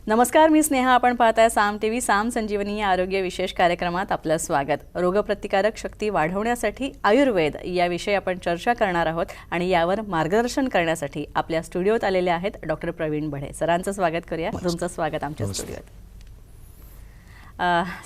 नमस्कार, मी स्नेहा. आपण पाहताय साम टीव्ही. साम संजीवनी या आरोग्य विशेष कार्यक्रमात आपलं स्वागत. रोगप्रतिकारक शक्ती वाढवण्यासाठी आयुर्वेद याविषयी आपण चर्चा करणार आहोत आणि यावर मार्गदर्शन करण्यासाठी आपल्या स्टुडिओत आलेले आहेत डॉक्टर प्रवीण बढे. सरांचं स्वागत करूया. तुमचं स्वागत आमच्या स्टुडिओत.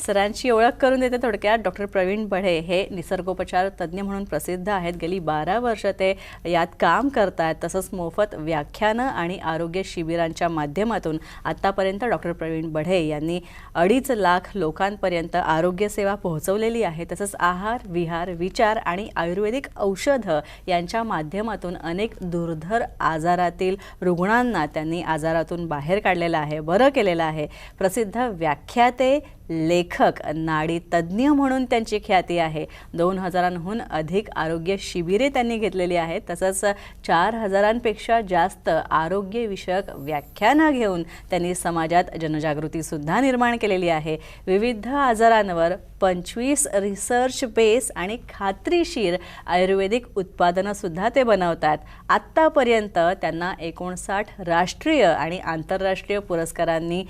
सरांची ओळख करून देते थोडक्यात. डॉक्टर प्रवीण बढे हे निसर्गोपचार तज्ज्ञ म्हणून प्रसिद्ध आहेत. गेली 12 वर्ष ते यात काम करतात. तसंच मोफत व्याख्यानं आणि आरोग्य शिबिरांच्या माध्यमातून आत्तापर्यंत डॉक्टर प्रवीण बढे यांनी 2.5 लाख लोकांपर्यंत आरोग्यसेवा पोहोचवलेली आहे. तसंच आहार, विहार, विचार आणि आयुर्वेदिक औषधं यांच्या माध्यमातून अनेक दुर्धर आजारातील रुग्णांना त्यांनी आजारातून बाहेर काढलेलं आहे, बरं केलेलं आहे. प्रसिद्ध व्याख्याते, लेखक, नाडी तज्ज्ञ म्हणून त्यांची ख्याती आहे. 2000हून अधिक आरोग्य शिबिरे त्यांनी घेतलेली आहेत. तसंच 4000पेक्षा जास्त आरोग्यविषयक व्याख्यानं घेऊन त्यांनी समाजात जनजागृतीसुद्धा निर्माण केलेली आहे. विविध आजारांवर 25 रिसर्च बेस आणि खात्रीशीर आयुर्वेदिक उत्पादनंसुद्धा ते बनवतात. आत्तापर्यंत त्यांना 59 राष्ट्रीय आणि आंतरराष्ट्रीय पुरस्कारांनी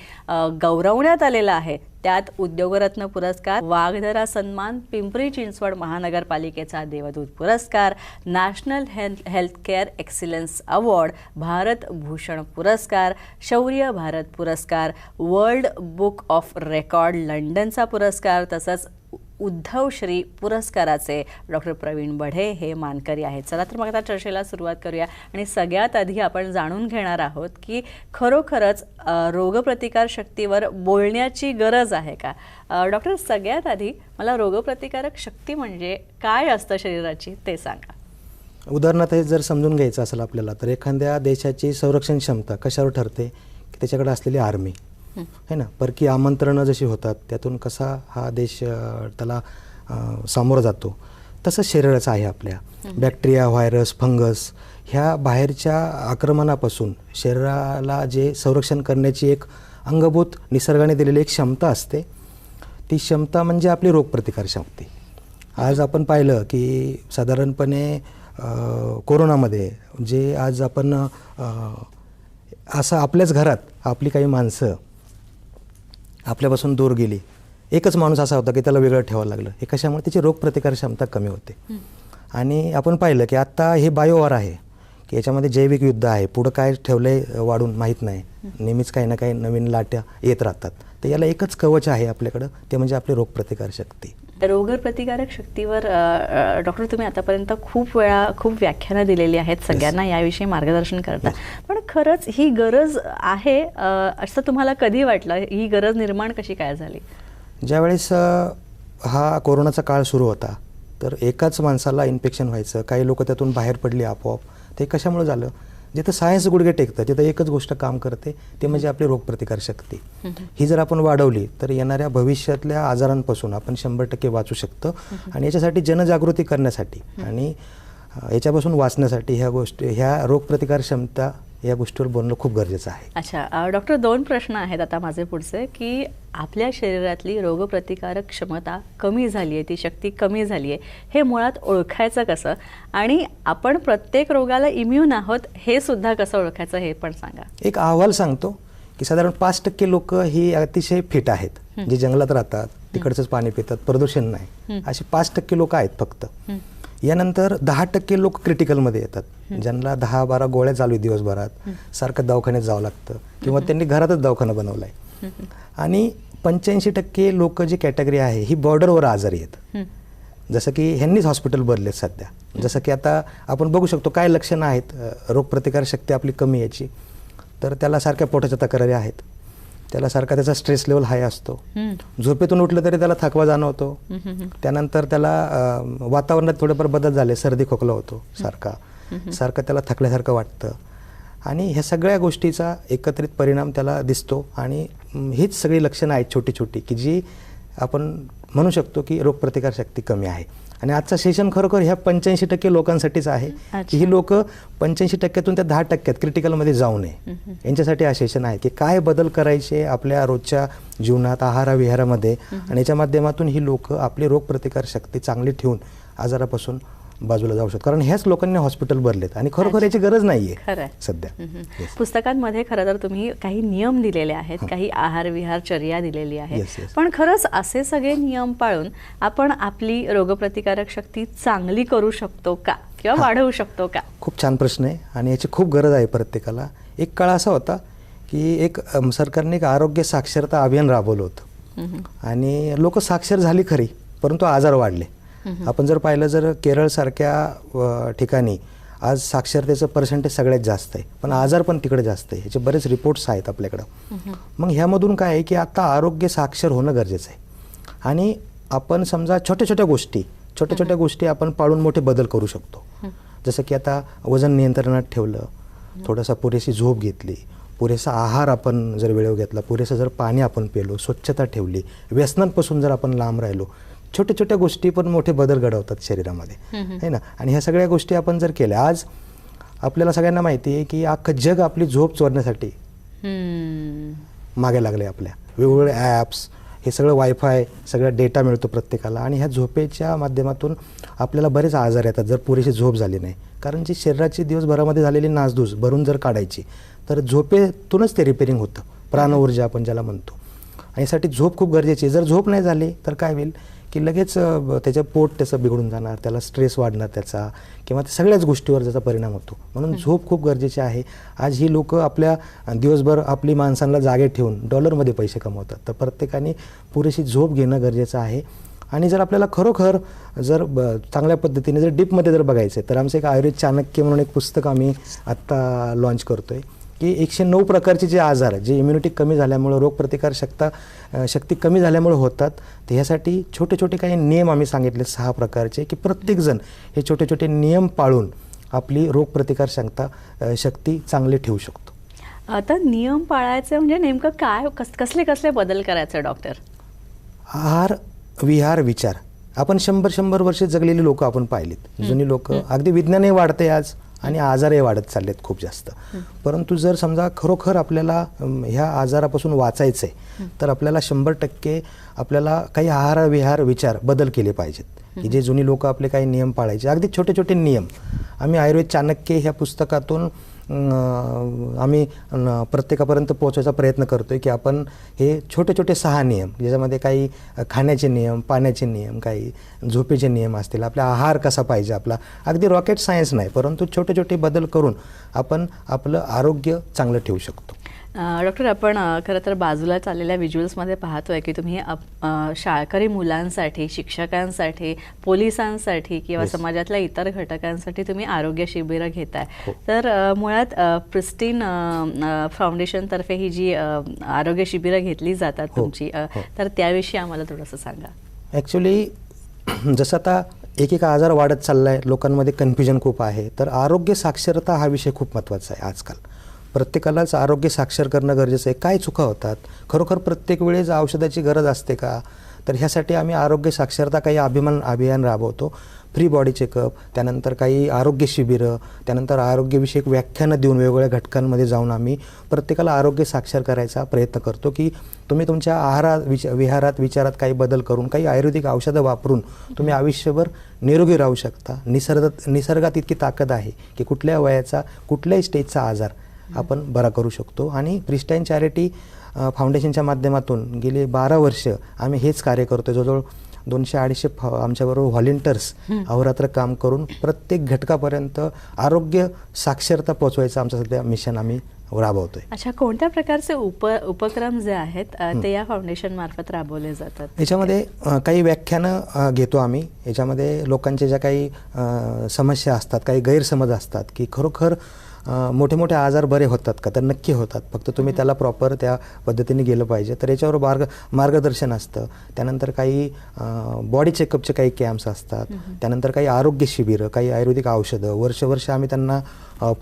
गौरवण्यात आलेलं आहे. त्यात उद्योगरत्न पुरस्कार, वाघधरा सन्मान, पिंपरी चिंचवड महानगरपालिकेचा देवदूत पुरस्कार, national healthcare excellence award, Bharat Bhushan पुरस्कार, शौर्य भारत पुरस्कार, वर्ल्ड बुक ऑफ रेकॉर्ड लंडनचा पुरस्कार, तसंच उद्धवश्री पुरस्काराचे डॉक्टर प्रवीण बढे हे मानकरी आहेत. चला तर मग आता चर्चेला सुरुवात करूया. आणि सगळ्यात आधी आपण जाणून घेणार आहोत की खरोखरच रोगप्रतिकार शक्तीवर बोलण्याची गरज आहे का? डॉक्टर, सगळ्यात आधी मला रोगप्रतिकारक शक्ती म्हणजे काय असतं शरीराची ते सांगा. उदाहरणार्थ हे जर समजून घ्यायचं असेल आपल्याला तर एखाद्या देशाची संरक्षण क्षमता कशावर ठरते की त्याच्याकडे असलेली आर्मी है ना, परकीय आमंत्रणं जशी होतात त्यातून कसा हा देश त्याला सामोरं जातो, तसंच शरीराचं आहे. आपल्या बॅक्टेरिया, व्हायरस, फंगस ह्या बाहेरच्या आक्रमणापासून शरीराला जे संरक्षण करण्याची एक अंगभूत निसर्गाने दिलेली एक क्षमता असते. ती क्षमता म्हणजे आपली रोगप्रतिकार शक्ती. आज आपण पाहिलं की साधारणपणे कोरोनामध्ये जे आज आपण असं आपल्याच घरात आपली काही माणसं आपल्यापासून दूर गेली. एकच माणूस असा होता की त्याला वेगळं ठेवावं लागलं. हे कशामुळे? त्याची रोगप्रतिकार क्षमता कमी होते. आणि आपण पाहिलं की आत्ता हे बायोवॉर आहे की याच्यामध्ये जैविक युद्ध आहे. पुढं काय ठेवलं आहे वाढून माहीत नाही. नेहमीच काही ना काही नवीन लाट्या येत राहतात. तर याला एकच कवच आहे आपल्याकडं, ते म्हणजे आपली रोगप्रतिकार शक्ती. रोगप्रतिकारक शक्तीवर डॉक्टर तुम्ही आतापर्यंत खूप व्याख्यानं दिलेली आहेत, सगळ्यांना याविषयी मार्गदर्शन करता. पण खरंच ही गरज आहे असं तुम्हाला कधी वाटलं? ही गरज निर्माण कशी काय झाली? ज्यावेळेस हा कोरोनाचा काळ सुरू होता तर एकाच माणसाला इन्फेक्शन व्हायचं, काही लोक त्यातून बाहेर पडली आपोआप. ते कशामुळे झालं? जिथं सायन्स गुडघे टेकतं तिथं एकच गोष्ट काम करते, ते म्हणजे आपली रोगप्रतिकार शक्ती. ही जर आपण वाढवली तर येणाऱ्या भविष्यातल्या आजारांपासून आपण 100% वाचू शकतो. आणि याच्यासाठी जनजागृती करण्यासाठी आणि याच्यापासून वाचण्यासाठी ह्या रोगप्रतिकार क्षमता या गोष्टीवर बोलणं खूप गरजेचं आहे. अच्छा डॉक्टर, 2 प्रश्न आहेत आता माझे पुढचे की आपल्या शरीरातली रोगप्रतिकारक क्षमता कमी झाली आहे, ती शक्ती कमी झाली आहे, हे मुळात ओळखायचं कसं? आणि आपण प्रत्येक रोगाला इम्यून आहोत हे सुद्धा कसं ओळखायचं हे पण सांगा. एक अहवाल सांगतो की साधारण 5% लोक ही अतिशय फिट आहेत, जे जंगलात राहतात, तिकडचंच पाणी पितात, प्रदूषण नाही, असे 5% लोक आहेत फक्त. यानंतर 10% लोक क्रिटिकलमध्ये येतात, ज्यांना 10-12 गोळ्या चालू आहेत दिवसभरात, सारखं दवाखान्यात जावं लागतं किंवा त्यांनी घरातच दवाखाना बनवला आहे. आणि 85% लोक जी कॅटेगरी आहे ही बॉर्डरवर आजारी आहेत. जसं की ह्यांनीच हॉस्पिटल भरलेत सध्या. जसं की आता आपण बघू शकतो काय लक्षणं आहेत रोगप्रतिकार शक्ती आपली कमी याची. तर त्याला सारख्या पोटाच्या तक्रारी आहेत, त्याला सारखा त्याचा स्ट्रेस लेवल हाय असतो, झोपेतून उठलं तरी त्याला थकवा जाणवतो, त्यानंतर त्याला वातावरणात थोडेफार बदल झाले, सर्दी खोकला होतो सारखं त्याला थकल्यासारखं वाटतं. आणि ह्या सगळ्या गोष्टीचा एकत्रित परिणाम त्याला दिसतो. आणि हीच सगळी लक्षणं आहेत छोटी छोटी की जी आपण म्हणू शकतो की रोगप्रतिकार शक्ती कमी आहे. आणि आजचा सेशन खरोखर ह्या 85% लोकांसाठीच आहे की ही लोक 85%तून त्या 10% क्रिटिकलमध्ये जाऊ नये, यांच्यासाठी हा सेशन आहे की काय बदल करायचे आपल्या रोजच्या जीवनात, आहाराविहारामध्ये. आणि याच्या माध्यमातून ही लोक आपली रोगप्रतिकार शक्ती चांगली ठेवून आजारापासून बाजूला जाऊ शकतो, कारण ह्याच लोकांनी हॉस्पिटल भरलेत आणि खरोखर याची गरज नाहीये खरं आहे. सध्या. हम्म. पुस्तकांमध्ये खरं तर तुम्ही काही नियम दिलेले आहेत, काही आहार विहार चर्या दिलेली आहे, Yes, yes. पण खरंच असे सगळे नियम पाळून आपण आपली रोगप्रतिकारक शक्ती चांगली करू शकतो का किंवा वाढवू शकतो का? खूप छान प्रश्न आहे आणि याची खूप गरज आहे प्रत्येकाला. एक काळ असा होता की सरकारने एक आरोग्य साक्षरता अभियान राबवलं होतं आणि लोक साक्षर झाली खरी, परंतु आजार वाढले. आपण जर पाहिलं, जर केरळसारख्या ठिकाणी आज साक्षरतेचं पर्सेंटेज सगळ्यात जास्त आहे, पण आजार पण तिकडे जास्त आहे. ह्याचे बरेच रिपोर्ट्स आहेत आपल्याकडं. मग ह्यामधून काय आहे की आता आरोग्य साक्षर होणं गरजेचं आहे आणि आपण समजा छोट्या छोट्या गोष्टी आपण पाळून मोठे बदल करू शकतो. जसं की आता वजन नियंत्रणात ठेवलं, थोडासा पुरेशी झोप घेतली, पुरेसा आहार आपण जर वेळेवर घेतला, पुरेसं जर पाणी आपण पिलो, स्वच्छता ठेवली, व्यसनांपासून जर आपण लांब राहिलो, छोट्या गोष्टी पण मोठे बदल घडवतात शरीरामध्ये, है ना. आणि ह्या सगळ्या गोष्टी आपण जर केल्या, आज आपल्याला सगळ्यांना माहिती आहे की अख्खं जग आपली झोप चोरण्यासाठी मागे लागले. आपल्या वेगवेगळे ॲप्स, हे सगळं वायफाय, सगळा डेटा मिळतो प्रत्येकाला आणि ह्या झोपेच्या माध्यमातून आपल्याला बरेच आजार येतात जर पुरेशी झोप झाली नाही. कारण जी शरीराची दिवसभरामध्ये झालेली नासधूस भरून जर काढायची, तर झोपेतूनच ते रिपेरिंग होतं, प्राणऊर्जा आपण ज्याला म्हणतो. आणि यासाठी झोप खूप गरजेची आहे. जर झोप नाही झाली तर काय होईल की लगेच त्याचं पोट त्याचं बिघडून जाणार, त्याला स्ट्रेस वाढणार त्याचा, किंवा सगळ्याच गोष्टीवर त्याचा परिणाम होतो. म्हणून झोप खूप गरजेची आहे. आज ही लोक आपल्या दिवसभर आपली माणसांना जागे ठेवून डॉलरमध्ये पैसे कमवतात, तर प्रत्येकाने पुरेशी झोप घेणं गरजेचं आहे. आणि जर आपल्याला खरोखर जर चांगल्या पद्धतीने जर डीपमध्ये जर बघायचं तर आमचं एक आयुर्वेद चाणक्य म्हणून एक पुस्तक आम्ही आत्ता लॉन्च करतो आहे की 109 प्रकारचे जे आजार जे इम्युनिटी कमी झाल्यामुळं, रोगप्रतिकार शक्ती कमी झाल्यामुळे होतात, तर ह्यासाठी छोटे काही नियम आम्ही सांगितले 6 प्रकारचे, की प्रत्येकजण हे छोटे नियम पाळून आपली रोगप्रतिकार शक्ती चांगली ठेवू शकतो. आता नियम पाळायचे म्हणजे नेमकं काय, कसले बदल करायचे डॉक्टर? आहार विहार विचार, आपण 100 वर्षे जगलेली लोक आपण पाहिलीत, जुनी लोक. अगदी विज्ञानही वाढते आज आणि आजारही वाढत चाललेत खूप जास्त. परंतु जर समजा खरोखर आपल्याला ह्या आजारापासून वाचायचं आहे, तर आपल्याला 100% आपल्याला काही आहार विहार विचार बदल केले पाहिजेत, की जे जुनी लोक आपले काही नियम पाळायचे. अगदी छोटे नियम आम्ही आयुर्वेद चाणक्य ह्या पुस्तकातून आम्ही प्रत्येकापर्यंत पोहोचवायचा प्रयत्न करतोय, की आपण हे छोटे 6 नियम, ज्याच्यामध्ये काही खाण्याचे नियम, पाण्याचे नियम, काही झोपेचे नियम असतील, आपला आहार कसा पाहिजे आपला, अगदी रॉकेट सायन्स नाही, परंतु छोटे बदल करून आपण आपलं आरोग्य चांगलं ठेवू शकतो. डॉक्टर, आपण खरं तर बाजूला चाललेल्या व्हिज्युअल्समध्ये पाहतोय की तुम्ही शाळकरी मुलांसाठी, शिक्षकांसाठी, पोलिसांसाठी किंवा समाजातल्या इतर घटकांसाठी तुम्ही आरोग्य शिबिरं घेताय. तर मुळात प्रिस्टीन फाउंडेशनतर्फे ही जी आरोग्य शिबिरं घेतली जातात तुमची, तर त्याविषयी आम्हाला थोडंसं सांगा. ॲक्च्युली जसं आता एक आजार वाढत चालला आहे, लोकांमध्ये कन्फ्युजन खूप आहे, तर आरोग्य साक्षरता हा विषय खूप महत्त्वाचा आहे. आजकाल प्रत्येकालाच आरोग्य साक्षर करणं गरजेचं आहे. काय चुका होतात, खरोखर प्रत्येक वेळेस औषधाची गरज असते का, तर ह्यासाठी आम्ही आरोग्य साक्षरता काही अभियान राबवतो. फ्री बॉडी चेकअप, त्यानंतर काही आरोग्य शिबिरं, त्यानंतर आरोग्यविषयक व्याख्यानं देऊन वेगवेगळ्या घटकांमध्ये जाऊन आम्ही प्रत्येकाला आरोग्य साक्षर करायचा प्रयत्न करतो, की तुम्ही तुमच्या विहारात विचारात काही बदल करून, काही आयुर्वेदिक औषधं वापरून तुम्ही आयुष्यभर निरोगी राहू शकता. निसर्गात इतकी ताकद आहे की कुठल्या वयाचा, कुठल्याही स्टेजचा आजार आपण बरा करू शकतो. आणि प्रिस्टाईन चॅरिटी फाउंडेशनच्या माध्यमातून गेली 12 वर्ष आम्ही हेच कार्य करतो. जवळजवळ 200-250 आमच्याबरोबर व्हॉलेंटियर्स अहोरात्र काम करून प्रत्येक घटकापर्यंत आरोग्य साक्षरता पोहोचवायचं आमचं सध्या मिशन आम्ही राबवतोय. अच्छा, कोणत्या प्रकारचे उपक्रम जे आहेत ते या फाउंडेशन मार्फत राबवले जातात? याच्यामध्ये काही व्याख्यानं घेतो आम्ही. याच्यामध्ये लोकांच्या ज्या काही समस्या असतात, काही गैरसमज असतात, की खरोखर मोठे आजार बरे होतात का, तर नक्की होतात, फक्त तुम्ही त्याला प्रॉपर त्या पद्धतीने गेलं पाहिजे. तर याच्यावर मार्गदर्शन असतं. त्यानंतर काही बॉडी चेकअपचे काही कॅम्प्स असतात, त्यानंतर काही आरोग्य शिबिरं, काही आयुर्वेदिक औषधं वर्ष आपण त्यांना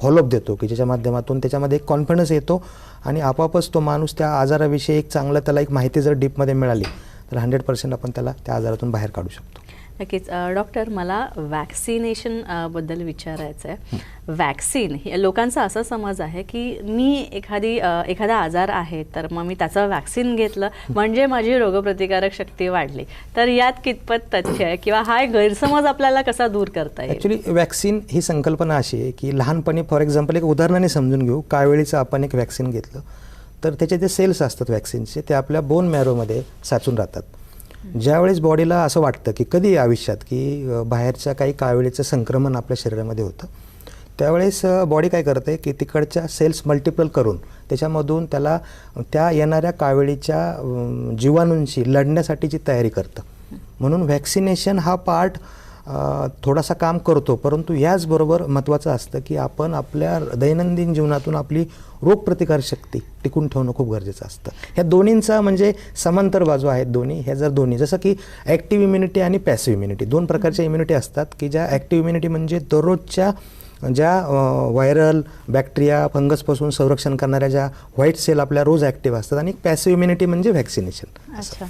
फॉलोअप देतो, की ज्याच्या माध्यमातून त्याच्यामध्ये एक कॉन्फिडन्स येतो आणि आपोआपच तो माणूस त्या आजाराविषयी एक चांगलं त्याला एक माहिती जर डीपमध्ये मिळाली तर 100% आपण त्याला त्या आजारातून बाहेर काढू शकतो. नक्कीच. डॉक्टर, मला वॅक्सिनेशन बद्दल विचारायचं आहे. वॅक्सिन लोकांचा असा समज आहे की मी एखादा आजार आहे तर मग मी त्याचं वॅक्सिन घेतलं म्हणजे माझी रोगप्रतिकारक शक्ती वाढली. तर यात कितपत तथ्य आहे किंवा हा गैरसमज आपल्याला कसा दूर करता येईल? ॲक्च्युली वॅक्सिन ही संकल्पना अशी आहे की लहानपणी, फॉर एक्झाम्पल एक उदाहरणाने समजून घेऊ, कावेळीचं आपण एक वॅक्सिन घेतलं तर त्याचे जे सेल्स असतात वॅक्सिनचे ते आपल्या बोन मॅरोमध्ये साचून राहतात. ज्यावेळेस बॉडीला असं वाटतं की कधी आयुष्यात की बाहेरच्या काही कावेळीचं संक्रमण आपल्या शरीरामध्ये होतं, त्यावेळेस बॉडी काय करते की तिकडच्या सेल्स मल्टिपल करून त्याच्यामधून त्याला त्या येणाऱ्या कावेळीच्या जीवाणूंशी लढण्यासाठीची तयारी करतं. म्हणून व्हॅक्सिनेशन हा पार्ट थोडासा काम करतो, परंतु याचबरोबर महत्त्वाचं असतं की आपण आपल्या दैनंदिन जीवनातून आपली रोगप्रतिकारशक्ती टिकून ठेवणं खूप गरजेचं असतं. ह्या दोन्हींचा म्हणजे समांतर बाजू आहेत दोन्ही. ह्या जर दोन्ही, जसं की ॲक्टिव्ह इम्युनिटी आणि पॅसिव्ह इम्युनिटी, दोन प्रकारच्या इम्युनिटी असतात की ज्या ॲक्टिव्ह इम्युनिटी म्हणजे दररोजच्या ज्या व्हायरल, बॅक्टेरिया, फंगसपासून संरक्षण करणाऱ्या ज्या व्हाईट सेल आपल्या रोज ॲक्टिव्ह असतात, आणि पॅसिव्ह इम्युनिटी म्हणजे व्हॅक्सिनेशन. अच्छा.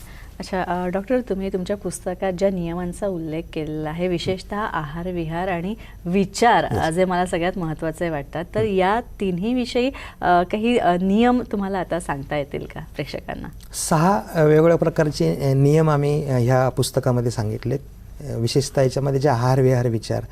डॉक्टर, तुम्ही तुमच्या पुस्तकात ज्या नियमांचा उल्लेख केलेला आहे, विशेषतः आहार, विहार आणि विचार, जे मला सगळ्यात महत्त्वाचे वाटतात, तर या तिन्ही विषयी काही नियम तुम्हाला आता सांगता येतील का प्रेक्षकांना? 6 वेगवेगळ्या प्रकारचे नियम आम्ही ह्या पुस्तकामध्ये सांगितलेत. विशेषतः याच्यामध्ये जे आहार, विहार, विचार,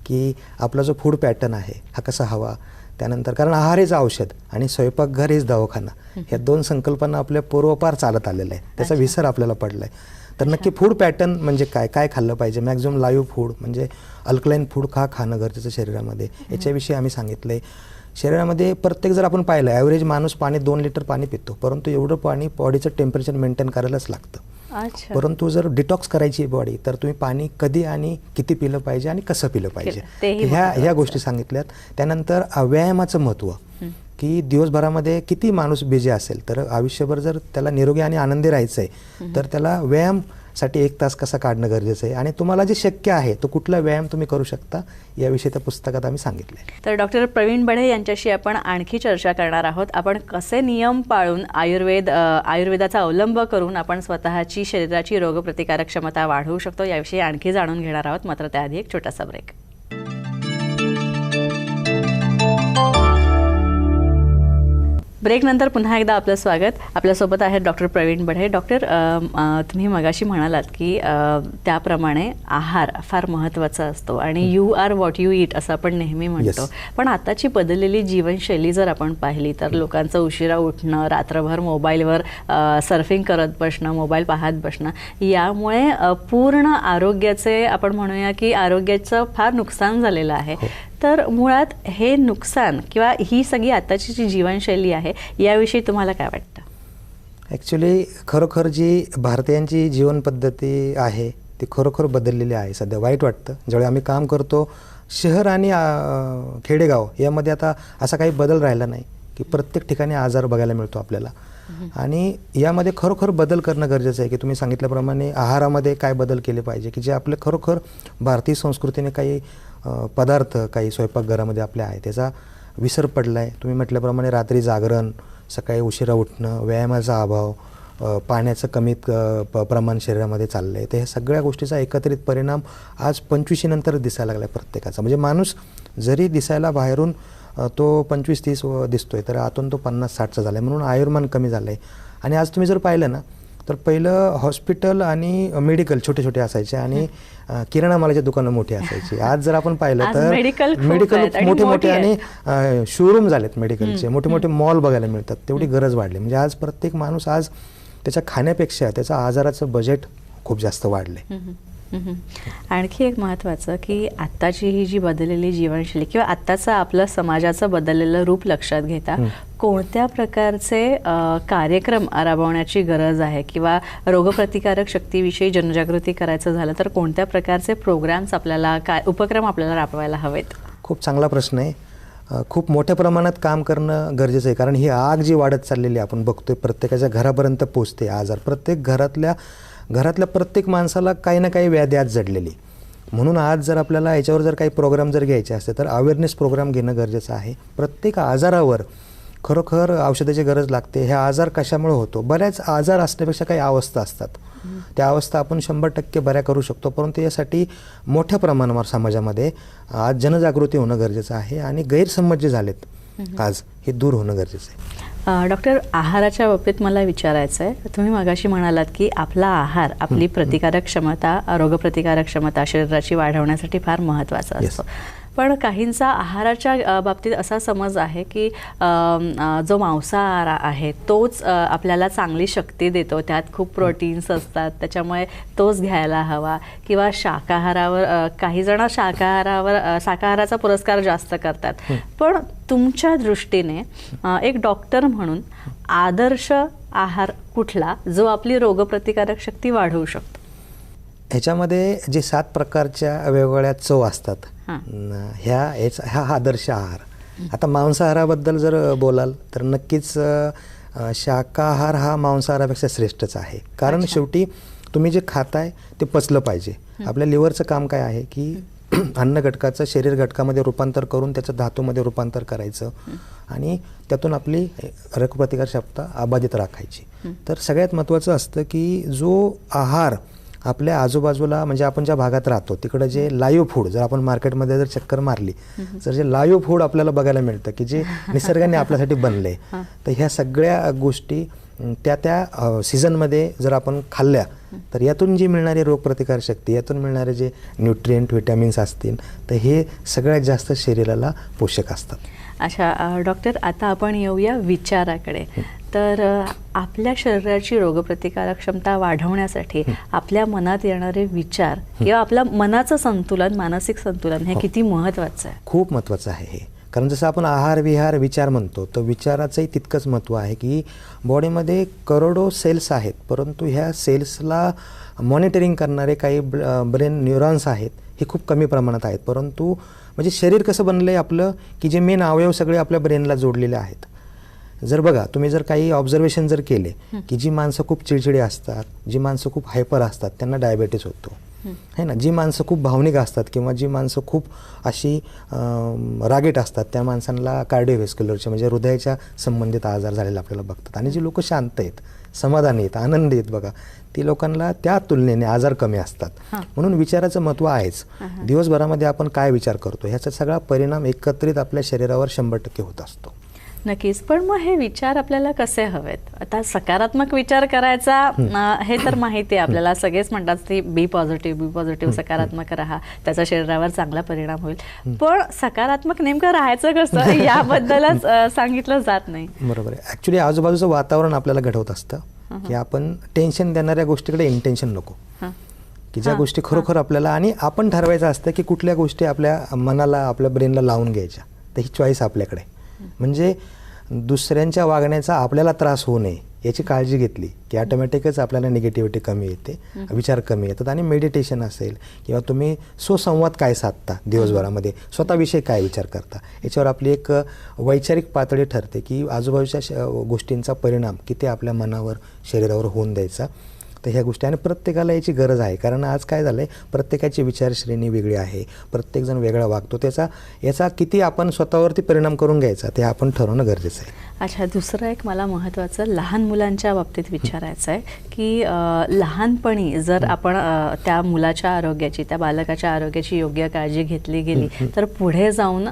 की आपला जो फूड पॅटर्न आहे हा कसा हवा, त्यानंतर कारण आहार हेच औषध आणि स्वयंपाकघर हेच दवाखाना, ह्या दोन संकल्पना आपल्या पूर्वपार चालत आलेल्या आहे, त्याचा विसर आपल्याला पडला आहे. तर नक्की फूड पॅटर्न म्हणजे काय खाल्लं पाहिजे, मॅक्झिमम लाईव्ह फूड म्हणजे अल्कलाईन फूड खाणं गरजेचं शरीरामध्ये, याच्याविषयी आम्ही सांगितलं आहे. शरीरामध्ये प्रत्येक जर आपण पाहिलं ॲव्हरेज माणूस 2 लिटर पाणी पितो, परंतु एवढं पाणी बॉडीचं टेम्परेचर मेंटेन करायलाच लागतं. परंतु जर डिटॉक्स करायची बॉडी तर तुम्ही पाणी कधी आणि किती पिलं पाहिजे आणि कसं पिलं पाहिजे, ह्या गोष्टी सांगितल्यात. त्यानंतर व्यायामाचं महत्त्व, की दिवसभरामध्ये किती माणूस बिझी असेल तर आयुष्यभर जर त्याला निरोगी आणि आनंदी राहायचं आहे तर त्याला व्यायामसाठी 1 तास कसा काढणं गरजेचं आहे, आणि तुम्हाला जे शक्य आहे तो कुठला व्यायाम तुम्ही करू शकता याविषयी त्या पुस्तकात आम्ही सांगितले. तर डॉक्टर प्रवीण बढे यांच्याशी आपण आणखी चर्चा करणार आहोत. आपण कसे नियम पाळून आयुर्वेदाचा अवलंब करून आपण स्वतःची शरीराची रोगप्रतिकारक क्षमता वाढवू शकतो याविषयी आणखी जाणून घेणार आहोत. मात्र त्याआधी एक छोटासा ब्रेक. ब्रेकनंतर पुन्हा एकदा आपलं स्वागत. आपल्यासोबत आहेत डॉक्टर प्रवीण बढे. डॉक्टर, तुम्ही मगाशी म्हणालात की त्याप्रमाणे आहार फार महत्त्वाचा असतो आणि you are what you eat असं आपण नेहमी म्हणतो. पण आताची बदललेली जीवनशैली जर आपण पाहिली तर लोकांचं उशिरा उठणं, रात्रभर मोबाईलवर सर्फिंग करत बसणं, मोबाईल पाहत बसणं, यामुळे पूर्ण आरोग्याचे आपण म्हणूया की आरोग्याचं फार नुकसान झालेलं आहे. तर मुळात हे नुकसान किंवा ही सगळी आताची जी जीवनशैली आहे याविषयी तुम्हाला काय वाटतं? ॲक्च्युली खरोखर जी भारतीयांची जीवनपद्धती आहे ती खरोखर बदललेली आहे. सध्या वाईट वाटतं ज्यावेळी आम्ही काम करतो. शहर आणि खेडेगाव यामध्ये आता असा काही बदल राहिला नाही की प्रत्येक ठिकाणी आजार बघायला मिळतो आपल्याला, आणि यामध्ये खरोखर बदल करणं गरजेचं आहे. की तुम्ही सांगितल्याप्रमाणे आहारामध्ये काय बदल केले पाहिजे की जे आपले खरोखर भारतीय संस्कृतीने काही पदार्थ काही स्वयंपाकघरामध्ये आपल्या आहे त्याचा विसर पडला आहे. तुम्ही म्हटल्याप्रमाणे रात्री जागरण, सकाळी उशिरा उठणं, व्यायामाचा अभाव, पाण्याचं कमीत प्रमाण शरीरामध्ये चाललं आहे. तर ह्या सगळ्या गोष्टीचा एकत्रित परिणाम आज 25 नंतर दिसायला लागला आहे प्रत्येकाचा. म्हणजे माणूस जरी दिसायला बाहेरून तो 25-30 दिसतोय तर आतून तो 50-60चा झाला आहे. म्हणून आयुर्मान कमी झालं आहे. आणि आज तुम्ही जर पाहिलं ना तर पहिलं हॉस्पिटल आणि मेडिकल छोटे छोटे असायचे आणि किराणा मालाची दुकानं मोठी असायची. आज जर आपण पाहिलं तर मेडिकल मोठे मोठे आणि शोरूम झालेत मेडिकलचे, मोठे मोठे मॉल बघायला मिळतात. तेवढी गरज वाढली. म्हणजे आज प्रत्येक माणूस आज त्याच्या खाण्यापेक्षा त्याचं आजाराचं बजेट खूप जास्त वाढले. आणखी एक महत्त्वाचं की आत्ताची ही जी बदललेली जीवनशैली किंवा आत्ताचं आपलं समाजाचं बदललेलं रूप लक्षात घेता कोणत्या प्रकारचे कार्यक्रम राबवण्याची गरज आहे किंवा रोगप्रतिकारक शक्तीविषयी जनजागृती करायचं झालं तर कोणत्या प्रकारचे प्रोग्राम्स आपल्याला उपक्रम आपल्याला राबवायला हवेत? खूप चांगला प्रश्न आहे. खूप मोठ्या प्रमाणात काम करणं गरजेचं आहे. कारण ही आग जी वाढत चाललेली आपण बघतोय प्रत्येकाच्या घरापर्यंत पोचते आजार. प्रत्येक घरातल्या प्रत्येक माणसाला काही ना काही व्याधी आज जडलेली. म्हणून आज जर आपल्याला याच्यावर जर काही प्रोग्राम जर घ्यायचे असते तर अवेअरनेस प्रोग्राम घेणं गरजेचं आहे. प्रत्येक आजारावर खरोखर औषधाची गरज लागते. हे आजार कशामुळे होतो? बऱ्याच आजार असण्यापेक्षा काही अवस्था असतात. त्या अवस्था आपण 100% बऱ्या करू शकतो, परंतु यासाठी मोठ्या प्रमाणावर समाजामध्ये आज जनजागृती होणं गरजेचं आहे आणि गैरसमज जे झालेत आज हे दूर होणं गरजेचं आहे. डॉक्टर, आहाराच्या बाबतीत मला विचारायचं आहे. तुम्ही मगाशी म्हणालात की आपला आहार आपली प्रतिकारक क्षमता, रोगप्रतिकारक क्षमता शरीराची वाढवण्यासाठी फार महत्त्वाचा असतो. पण काहींचा आहाराच्या बाबतीत असा समज आहे की जो मांसाहार आहे तोच आपल्याला चांगली शक्ती देतो, त्यात खूप प्रोटीन्स असतात, त्याच्यामुळे तोच घ्यायला हवा. किंवा शाकाहारावर काही जण शाकाहाराचा पुरस्कार जास्त करतात. पण तुमच्या दृष्टीने एक डॉक्टर म्हणून आदर्श आहार कुठला जो आपली रोगप्रतिकारक शक्ती वाढवू शकतो? ह्याच्यामध्ये जे 7 प्रकारच्या वेगवेगळ्या चव असतात हा आदर्श आहार. आता मांसाहाराबद्दल जर बोलाल तर नक्कीच शाकाहार हा मांसाहारापेक्षा श्रेष्ठच आहे. कारण शेवटी तुम्ही जे खाताय ते पचलं पाहिजे. आपल्या लिव्हरचं काम काय आहे की अन्न घटकाचं शरीर घटकामध्ये रूपांतर करून त्याचं धातूमध्ये रूपांतर करायचं आणि त्यातून आपली रोगप्रतिकारक क्षमता अबाधित राखायची. तर सगळ्यात महत्त्वाचं असतं की जो आहार आपल्या आजूबाजूला म्हणजे आपण ज्या भागात राहतो तिकडं जे लाईव्ह फूड, जर आपण मार्केटमध्ये जर चक्कर मारली तर जे लाईव्ह फूड आपल्याला बघायला मिळतं की जे निसर्गाने आपल्यासाठी बनले, तर ह्या सगळ्या गोष्टी त्या सीझनमध्ये जर आपण खाल्ल्या तर यातून जी मिळणारी रोगप्रतिकारक शक्ती, यातून मिळणारे जे न्यूट्रिएंट व्हिटॅमिन्स असतील तर हे सगळ्यात जास्त शरीराला पोषक असतात. अच्छा डॉक्टर, आता आपण येऊया विचाराकडे. तर आपल्या शरीराची रोगप्रतिकारक क्षमता वाढवण्यासाठी आपल्या मनात येणारे विचार किंवा आपल्या मनाचं संतुलन, मानसिक संतुलन हे किती महत्त्वाचं आहे? खूप महत्त्वाचं आहे हे. कारण जसं आपण आहार विहार विचार म्हणतो तर विचाराचंही तितकंच महत्त्व आहे की बॉडीमध्ये करोडो सेल्स आहेत, परंतु ह्या सेल्सला मॉनिटरिंग करणारे काही ब्रेन न्यूरॉन्स आहेत हे खूप कमी प्रमाणात आहेत. परंतु म्हणजे शरीर कसं बनलं आहे आपलं की जे मेन अवयव सगळे आपल्या ब्रेनला जोडलेले आहेत. जर बघा तुम्ही जर काही ऑब्झर्वेशन जर केले की जी माणसं खूप चिडचिडी असतात, जी माणसं खूप हायपर असतात त्यांना डायबेटीस होतो है ना. जी माणसं खूप भावनिक असतात किंवा जी माणसं खूप अशी रागीट असतात त्या माणसांना कार्डिओव्हेस्क्युलरचे म्हणजे हृदयाच्या संबंधित आजार झालेले आपल्याला बघतात. आणि जी लोक शांत आहेत, समाधानी आहेत, आनंदी आहेत बघा ती लोकांना त्या तुलनेने आजार कमी असतात. म्हणून विचाराचं महत्त्व आहेच. दिवसभरामध्ये आपण काय विचार करतो ह्याचा सगळा परिणाम एकत्रित आपल्या शरीरावर 100% होत असतो. नक्कीच. पण मग हे विचार आपल्याला कसे हवेत? आता सकारात्मक विचार करायचा हे तर माहिती आहे आपल्याला, सगळेच म्हणतात की बी पॉझिटिव्ह सकारात्मक राहा, त्याचा शरीरावर चांगला परिणाम होईल. पण सकारात्मक नेमकं राहायचं कसं याबद्दलच सांगितलं जात नाही. बरोबर आहे. ॲक्च्युली आजूबाजूचं वातावरण आपल्याला घडवत असतं की आपण टेन्शन देणाऱ्या गोष्टीकडे इंटेन्शन नको, की ज्या गोष्टी खरोखर आपल्याला आणि आपण ठरवायचं असतं की कुठल्या गोष्टी आपल्या मनाला आपल्या ब्रेनला लावून घ्यायच्या. तर ही चॉईस आपल्याकडे, म्हणजे दुसऱ्यांच्या वागण्याचा आपल्याला त्रास होऊ नये याची काळजी घेतली की ऑटोमॅटिकच आपल्याला निगेटिव्हिटी कमी येते, विचार कमी येतात. आणि मेडिटेशन असेल किंवा तुम्ही सुसंवाद काय साधता दिवसभरामध्ये, स्वतःविषयी काय विचार करता, याच्यावर आपली एक वैचारिक पातळी ठरते की आजूबाजूच्या गोष्टींचा परिणाम किती आपल्या मनावर शरीरावर होऊन द्यायचा. तर ह्या गोष्टी आणि प्रत्येकाला याची गरज आहे. कारण आज काय झालं आहे, प्रत्येकाची विचारश्रेणी वेगळी आहे, प्रत्येकजण वेगळा वागतो. याचा किती आपण स्वतःवरती परिणाम करून घ्यायचा ते आपण ठरवणं गरजेचं आहे. अच्छा, दुसरं एक मला महत्त्वाचं लहान मुलांच्या बाबतीत विचारायचं आहे की लहानपणी जर आपण त्या मुलाच्या आरोग्याची, त्या बालकाच्या आरोग्याची योग्य काळजी घेतली गेली तर पुढे जाऊन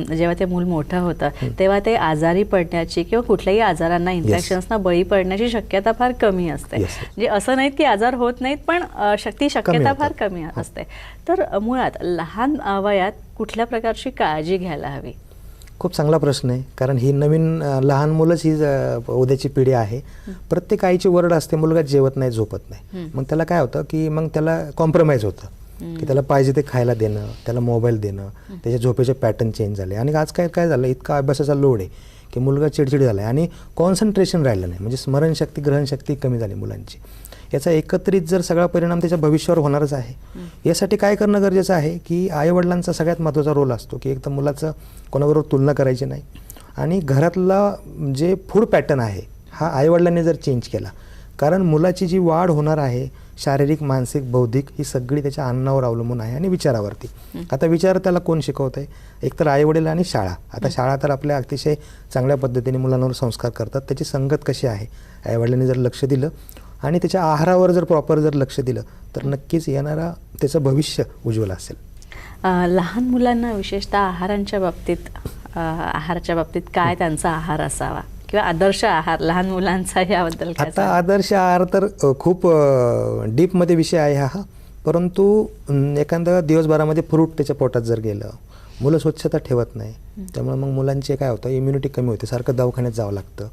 जेव्हा ते मूल मोठं होतं तेव्हा ते आजारी पडण्याची किंवा कुठल्याही आजारांना, इन्फेक्शन्सना बळी पडण्याची शक्यता फार कमी असते. म्हणजे असं नाहीत की आजार होत नाहीत, पण शक्यता फार कमी असते. तर मुळात लहान वयात कुठल्या प्रकारची काळजी घ्यायला हवी? खूप चांगला प्रश्न आहे. कारण ही नवीन लहान मुलंच ही उद्याची पिढी आहे. प्रत्येक आईची वरड असते, मुलगा जेवत नाही, झोपत नाही. मग त्याला काय होतं की मग त्याला कॉम्प्रोमाइज होतं की त्याला पाहिजे ते खायला देणं, त्याला मोबाईल देणं, त्याच्या झोपेचे पॅटर्न चेंज झाले. आणि आज काय झालं, इतका अभ्यासाचा लोड आहे की मुलगा चिडचिड झाला आहे आणि कॉन्सन्ट्रेशन राहिलं नाही, म्हणजे स्मरणशक्ती, ग्रहणशक्ती कमी झाली मुलांची. याचा एकत्रित जर सगळा परिणाम त्याच्या भविष्यावर होणारच आहे. यासाठी काय करणं गरजेचं आहे की आईवडिलांचा सगळ्यात महत्त्वाचा रोल असतो की एकदम मुलाचं कोणाबरोबर तुलना करायची नाही. आणि घरातला जे फूड पॅटर्न आहे हा आईवडिलांनी जर चेंज केला, कारण मुलाची जी वाढ होणार आहे शारीरिक, मानसिक, बौद्धिक ही सगळी त्याच्या अन्नावर अवलंबून आहे आणि विचारावरती. आता विचार त्याला कोण शिकवत आहे? एकतर आईवडील आणि शाळा. आता शाळा तर आपल्या अतिशय चांगल्या पद्धतीने मुलांवर संस्कार करतात. त्याची संगत कशी आहे, आईवडिलांनी जर लक्ष दिलं आणि त्याच्या आहारावर जर प्रॉपर जर लक्ष दिलं तर नक्कीच येणारा त्याचं भविष्य उज्ज्वल असेल. लहान मुलांना विशेषतः आहाराच्या बाबतीत काय त्यांचा आहार असावा किंवा आदर्श आहार लहान मुलांचा याबद्दल काय? आता आदर्श आहार तर खूप डीपमध्ये विषय आहे हा. परंतु एखाद्या दिवसभरामध्ये फ्रूट त्याच्या पोटात जर गेलं, मुलं स्वच्छता ठेवत नाही, त्यामुळे मग मुलांचे काय होतं, इम्युनिटी कमी होते, सारखं दवाखान्यात जावं लागतं.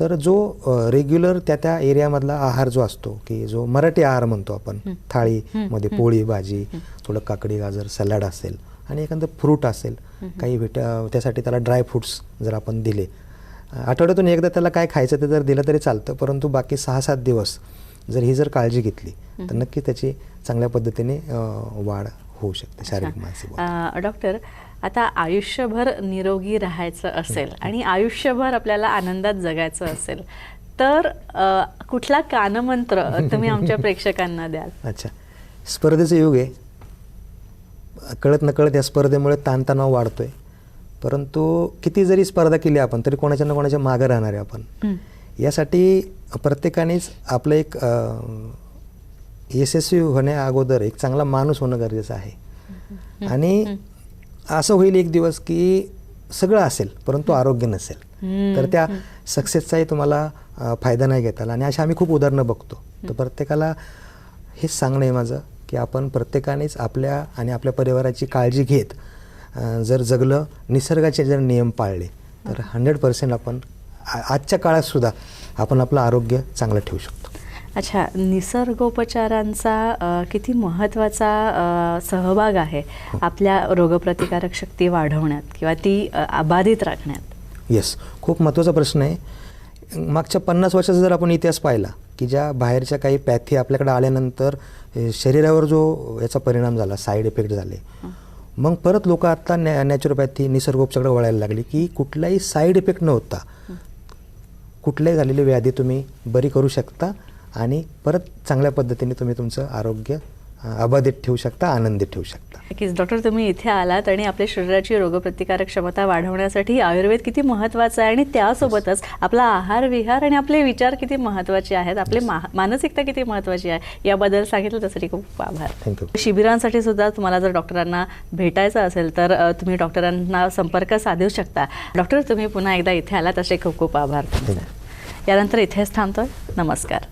तर जो रेग्युलर त्या एरियामधला आहार जो असतो, की जो मराठी आहार म्हणतो आपण, थाळीमध्ये पोळी भाजी, थोडं काकडी गाजर सॅलड असेल आणि एखादं फ्रूट असेल, काही त्यासाठी त्याला ड्राय फ्रूट्स जर आपण दिले, आठवड्यातून एकदा त्याला काय खायचं ते जर दिलं तरी चालतं. परंतु बाकी 6-7 दिवस जर ही जर काळजी घेतली तर नक्की त्याची चांगल्या पद्धतीने वाढ होऊ शकते शारीरिक, मानसिक. डॉक्टर, आता आयुष्यभर निरोगी राहायचं असेल आणि आयुष्यभर आपल्याला आनंदात जगायचं असेल तर कुठला कानमंत्र तुम्ही आमच्या प्रेक्षकांना द्याल? अच्छा, स्पर्धेचं युग आहे. कळत नकळत या स्पर्धेमुळे ताणतणाव वाढतोय. परंतु किती जरी स्पर्धा केली आपण तरी कोणाच्या ना कोणाच्या मागं राहणार आहे आपण. यासाठी प्रत्येकानेच आपलं एक यशस्वी होण्या अगोदर एक चांगला माणूस होणं गरजेचं आहे. आणि असं होईल एक दिवस की सगळं असेल परंतु आरोग्य नसेल तर त्या सक्सेसचाही तुम्हाला फायदा नाही घेता आला. आणि अशा आम्ही खूप उदाहरणं बघतो. तर प्रत्येकाला हेच सांगणं आहे माझं की आपण प्रत्येकानेच आपल्या आणि आपल्या परिवाराची काळजी घेत जर जगलं, निसर्गाचे जर नियम पाळले तर 100% आपण आजच्या काळात सुद्धा आपण आपलं आरोग्य चांगलं ठेवू शकतो. अच्छा, निसर्गोपचारांचा किती महत्त्वाचा सहभाग आहे आपल्या रोगप्रतिकारक शक्ती वाढवण्यात किंवा ती अबाधित राखण्यात? येस, खूप महत्त्वाचा प्रश्न आहे. मागच्या 50 वर्षाचा जर आपण इतिहास पाहिला की ज्या बाहेरच्या काही पॅथी आपल्याकडे आल्यानंतर शरीरावर जो याचा परिणाम झाला, साईड इफेक्ट झाले, मग परत लोक आता नॅचरोपॅथी, निसर्गोपचाराकडे वळायला लागली की कुठलाही साईड इफेक्ट न होता कुठल्याही झालेली व्याधी तुम्ही बरी करू शकता आणि परत चांगल्या पद्धतीने तुम्ही तुमचं आरोग्य अबाधित ठेवू शकता, आनंदित ठेवू शकता. नक्कीच डॉक्टर, तुम्ही इथे आलात आणि आपल्या शरीराची रोगप्रतिकारक क्षमता वाढवण्यासाठी आयुर्वेद किती महत्त्वाचं आहे आणि त्यासोबतच आपला आहार विहार आणि आपले विचार किती महत्त्वाचे आहेत, आपली मानसिकता किती महत्त्वाची आहे याबद्दल सांगितलं त्यासाठी खूप आभार. थँक्यू. शिबिरांसाठी सुद्धा तुम्हाला जर डॉक्टरांना भेटायचं असेल तर तुम्ही डॉक्टरांना संपर्क साधू शकता. डॉक्टर, तुम्ही पुन्हा एकदा इथे आलात असे खूप खूप आभार. यानंतर इथेच थांबतोय. नमस्कार.